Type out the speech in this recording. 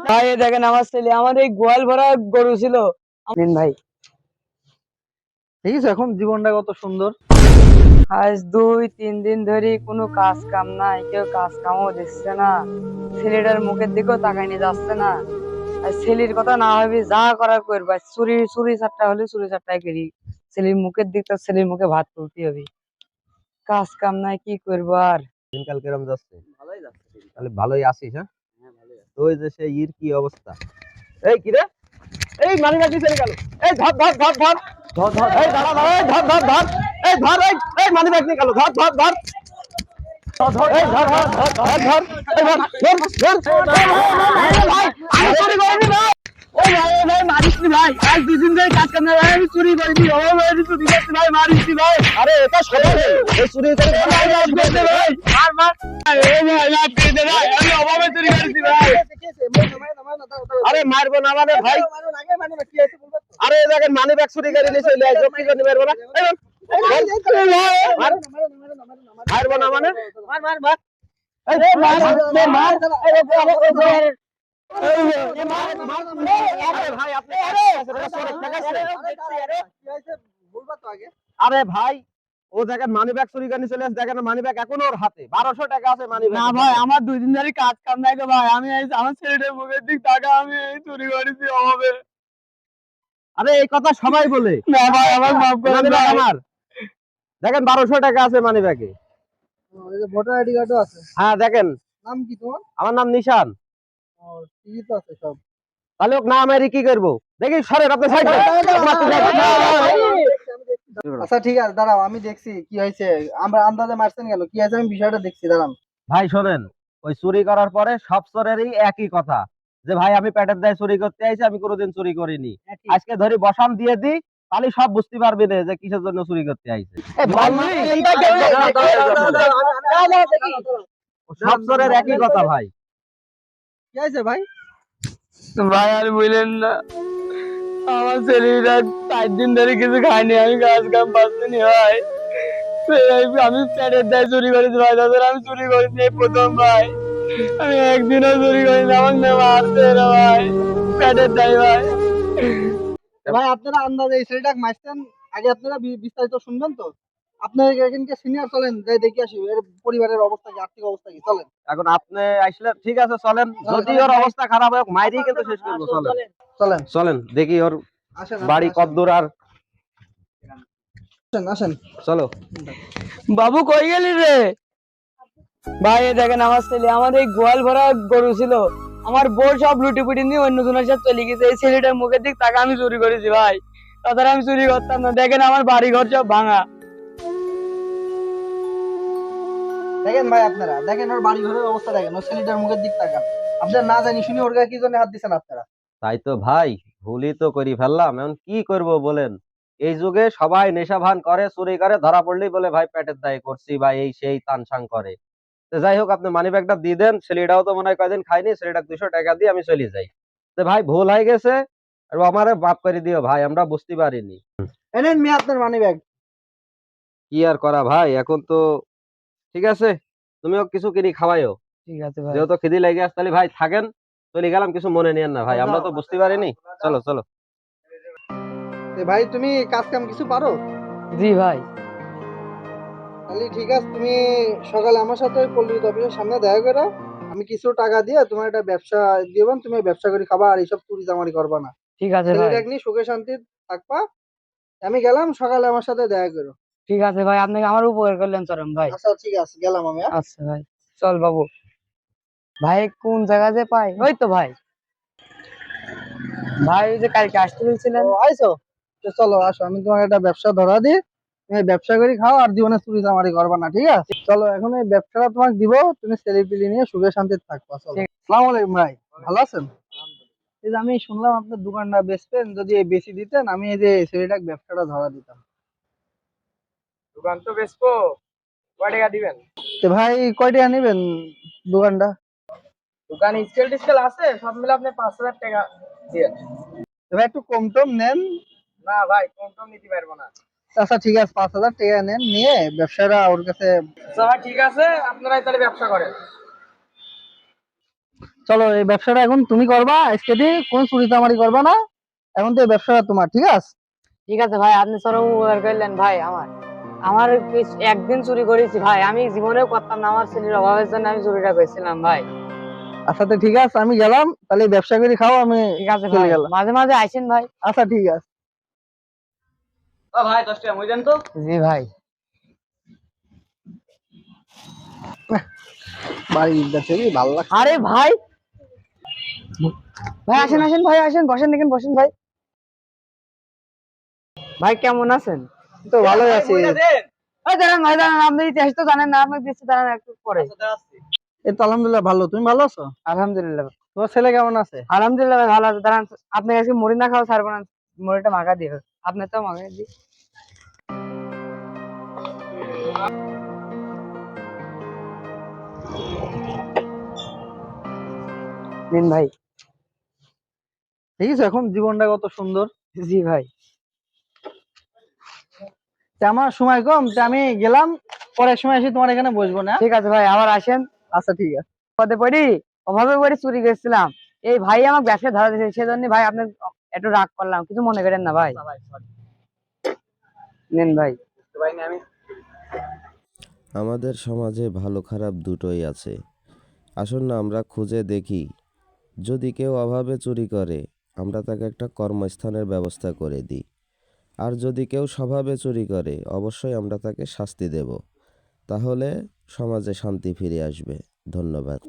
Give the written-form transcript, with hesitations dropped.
ভাই দেখেন আমার ছেলে, আমার এই গোয়াল ভরা গরু ছিল ভাই। ঠিক আছে, এখন জীবনটা কত সুন্দর। আজ 2-3 দিন ধরে কোনো কাজ কাম নাই, কেউ কাজ কামও দিচ্ছে না, ছেলেটার মুখের দিকেও তাকাই নিয়ে যাচ্ছে না। আর ছেলের কথা না ভাবি যা করার করবা, চুরি চুরি চারটা হলে চুরি চারটায় করি, ছেলের মুখের দিকটা ছেলের মুখে ভাত তুলতে হবে। কাজ কাম নাই, কি করবো আর। দিনকাল কিরম যাচ্ছে? ভালোই যাচ্ছে। তাহলে ভালোই আছিস? হ্যাঁ, তো ওই যে সেই কি অবস্থা? এই কি রে, এই মানি ব্যাগটি চলে গেল। এই ধর ধর ধর ধর ধর ধর, এই দাঁড়া দাঁড়া, এই ধর ধর ধর, এই ধর, এই মানি ব্যাগ নিয়ে গেল, ধর ধর ধর ধর, এই ধর ধর ধর ধর ধর, এই ধর ধর ভাই, আমি চুরি করিনি ভাই। ও ভাই, ও ভাই মারিস নি ভাই, আজ 2 দিন ধরে কাজ কাম নাই ভাই, আমি চুরি করিনি, ও ভাই চুরি করছি ভাই, মারিস নি ভাই। আরে এটা সবাই এই চুরি করে ভাই মাফ করে দে ভাই, মার মার, ও ভাই মাফ করে দে ভাই, আমি অভাবে চুরি করেছি ভাই। আরে মারবো না মানে ভাই, আরে এই দেখেন মানি ব্যাগ চুরি করে নিয়ে চলে আসবো, কি জন্য মারবো না? মারবো না মানে মার মার মার, এই মার মার, ভাই আপনি আরে ভাই, ও দেখেন মানি ব্যাগ চুরি করে চলে আসে, দেখেন মানি ব্যাগ এখনো ওর হাতে 1200 টাকা আছে মানি না ব্যাগ। ভাই আমার 2 দিন ধরে কাজ কাম নাই গো ভাই, আমি আমার ছেলেটার মুখের দিক টাকা আমি চুরি করেছি অভাবে। আরে এই কথা সবাই বলে। না ভাই আমার মাফ করে মানি দেন ব্যাগ ভাই। আমার, দেখেন 1200 টাকা আছে মানি ব্যাগে। এই যে ভোটার আইডি কার্ডও আছে। হ্যাঁ দেখেন, নাম কি তোমার? আমার নাম নিশান। ঠিকই তো আছে সব। তাহলে ওকে না মেরে কি করবো? দেখি সরেন আপনি সাইড দেন। আচ্ছা ঠিক আছে, দাঁড়াও আমি দেখছি কি হয়েছে। আমরা আন্দাজে মারছেন গেল কি হয়েছে, আমি বিষয়টা দেখছি, দাঁড়ান। ভাই শোনেন, ওই চুরি করার পরে সব চোরেরই একই কথা, যে ভাই আমি পেটের দায়ে চুরি করতে আইছি, আমি কোনোদিন চুরি করিনি। আজকে ধরি বসান দিয়ে দিই, তাহলে সব বুঝতে পারবি না যে কিসের জন্য চুরি করতে আইছে। সব চোরের একই কথা ভাই। কি হয়েছে ভাই? ভাই আর বললেন না, আমার ছেলেটা 4 দিন ধরে কিছু খায়নি, আমি কাজ কাম পাচ্ছি না ভাই। আমি পেটের দায়ে চুরি করেছি ভাই, তাদের আমি চুরি করিনি এই প্রথম ভাই, আমি একদিনও চুরি করিনি, আমাকে না মারছে এরা ভাই, পেটের দায় ভাই। ভাই আপনারা আন্দাজে এই ছেলেটাকে মারছেন, আগে আপনারা বিস্তারিত শুনবেন তো। আপনার এখানকে সিনিয়র, চলেন যাই দেখে আসি এর পরিবারের অবস্থা কি, আর্থিক অবস্থা কি, চলেন। এখন আপনি আসলে ঠিক আছে, চলেন, যদি ওর অবস্থা খারাপ হয় মাইরি কিন্তু শেষ করবো। চলেন চলেন চলেন দেখি ওর আসেন, বাড়ি কত দূর। আর আসেন আসেন। চলো। বাবু কই গেলি রে? ভাই এই দেখেন আমার ছেলে, আমার এই গোয়াল ভরা গরু ছিল, আমার বউ সব লুটি পুটি নিয়ে অন্য জনের সাথে চলে গেছে, এই ছেলেটার মুখের দিক টাকা আমি চুরি করেছি ভাই, তাছাড়া আমি চুরি করতাম না। দেখেন আমার বাড়ি ঘর সব ভাঙা। দেখেন ভাই, আপনারা দেখেন ওর বাড়ি ঘরের অবস্থা, দেখেন ওর ছেলেটার মুখের দিক তাকান। আপনারা না জানি শুনি ওর গায়ে কি জন্য হাত দিচ্ছেন আপনারা? তাই তো ভাই, ভুলই তো করি ফেললাম, এখন কি করব বলেন। এই যুগে সবাই নেশা ভান করে, চুরি করে, ধরা পড়লেই বলে ভাই পেটের দায়ে করছি বা এই সেই তানসাং করে। তো যাই হোক, আপনি মানি ব্যাগটা দিয়ে দেন, ছেলেটাও তো মনে হয় কয়দিন খাইনি, ছেলেটা 200 টাকা দিয়ে আমি চলে যাই। তো ভাই ভুল হয়ে গেছে, আর আমারে মাফ করে দিও ভাই, আমরা বুঝতে পারিনি। এনেন মেয়ে আপনার মানি ব্যাগ। কি আর করা ভাই, এখন তো ঠিক আছে, তুমিও কিছু কিনে খাওয়াইও, ঠিক আছে ভাই। যেহেতু খিদি লেগে আসছে। তাহলে ভাই থাকেন, চলে গেলাম, কিছু মনে নিয়েন না ভাই, আমরা তো বুঝতে পারিনি। চলো চলো। ভাই তুমি কাজ কাম কিছু পারো? জি ভাই। তাহলে ঠিক আছে, তুমি সকালে আমার সাথে ওই পল্লী অফিসের সামনে দেখা করো। আমি কিছু টাকা দিয়ে তোমার একটা ব্যবসা দিব, তুমি ব্যবসা করে খাবা, আর এইসব চুরি চামারি করবা না। ঠিক আছে ভাই। ছেলেটাকে নিয়ে সুখে শান্তি থাকবা। আমি গেলাম, সকালে আমার সাথে দেখা করো। ঠিক আছে ভাই, আপনি আমার উপকার করলেন চরম ভাই। আচ্ছা ঠিক আছে, গেলাম আমি। আচ্ছা ভাই, চল বাবু। ভাই কোন জায়গা যে পাই, ওই তো ভাই, ভাই ওই যে কালকে আসতে বলছিলেন। ও আইছো, তো চলো আসো, আমি তোমাকে একটা ব্যবসা ধরা দিই, তুমি ব্যবসা করে খাও, আর জীবনে চুরি চামারি করবা না, ঠিক আছে? চলো এখন এই ব্যবসাটা তোমাকে দিব, তুমি ছেলে পিলি নিয়ে সুখে শান্তিতে থাকবা। চলো। আসসালামু আলাইকুম ভাই, ভালো আছেন? এই যে আমি শুনলাম আপনার দোকানটা বেচবেন, যদি বেশি দিতেন আমি এই যে ছেলেটাকে ব্যবসাটা ধরা দিতাম। দোকান তো বেচবো, কয় টাকা দিবেন? তো ভাই কয় টাকা নেবেন দোকানটা? দোকান স্কেল টিস্কেল আছে, সব মিলে আপনি 5,000 টাকা দিয়ে। তো ভাই একটু কম টম নেন। না ভাই, কম টম নিতে পারবো না। আচ্ছা ঠিক আছে, 5,000 টাকা নেন, নিয়ে ব্যবসাটা ওর কাছে। আচ্ছা ভাই ঠিক আছে, আপনারাই তাহলে ব্যবসা করেন। চলো এই ব্যবসাটা এখন তুমি করবা, আজকে দিয়ে কোন চুরি চামারি করবা না, এখন তো এই ব্যবসাটা তোমার, ঠিক আছে? ঠিক আছে ভাই, আপনি চরম উপকার করলেন ভাই আমার। আমার একদিন চুরি করেছি ভাই, আমি জীবনেও করতাম না, আমার ছেলের অভাবের জন্য আমি চুরিটা করেছিলাম ভাই। আচ্ছা তো ঠিক আছে, আমি গেলাম তাহলে, ব্যবসা করে খাও, আমি ঠিক আছে চলে ভাই, গেলাম। মাঝে মাঝে আইসেন ভাই। আচ্ছা ঠিক আছে। ভাই 10 টাকা মই দেন তো। জি ভাই। বাড়ির কাছে ভালো লাগছে। আরে ভাই, ভাই আসেন আসেন ভাই, আসেন বসেন, দেখেন বসেন ভাই। ভাই কেমন আছেন? তো ভালোই আছি। ভাই দাঁড়ান ভাই, দাঁড়ান, আপনি ইতিহাস তো জানেন না, আপনাকে দিচ্ছি, দাঁড়ান একটু পরে। এই তো আলহামদুলিল্লাহ ভালো, তুমি ভালো আছো? আলহামদুলিল্লাহ। তোমার ছেলে কেমন আছে? আলহামদুলিল্লাহ ভাই ভালো আছে। দাঁড়ান, আপনি আজকে মুড়ি না খাওয়া ছাড়বো না, মুড়িটা মাখা দিয়ে, আপনি তো মাখা দিই। নিন ভাই। ঠিক আছে, এখন জীবনটা কত সুন্দর। জি ভাই। তা আমার সময় কম, তা আমি গেলাম, পরের সময় এসে তোমার এখানে বসবো না? ঠিক আছে ভাই, আবার আসেন। আচ্ছা ঠিক আছে। পদে পড়ি, অভাবে পড়ি চুরি করেছিলাম, এই ভাই আমার ব্যবসা ধরা দিয়েছে, সেজন্য ভাই আপনি একটু রাগ করলাম, কিছু মনে করেন না ভাই। নেন ভাই। আমাদের সমাজে ভালো খারাপ দুটোই আছে। আসুন না আমরা খুঁজে দেখি, যদি কেউ অভাবে চুরি করে আমরা তাকে একটা কর্মস্থানের ব্যবস্থা করে দিই, আর যদি কেউ স্বভাবে চুরি করে অবশ্যই আমরা তাকে শাস্তি দেব। তাহলে সমাজে শান্তি ফিরে আসবে। ধন্যবাদ।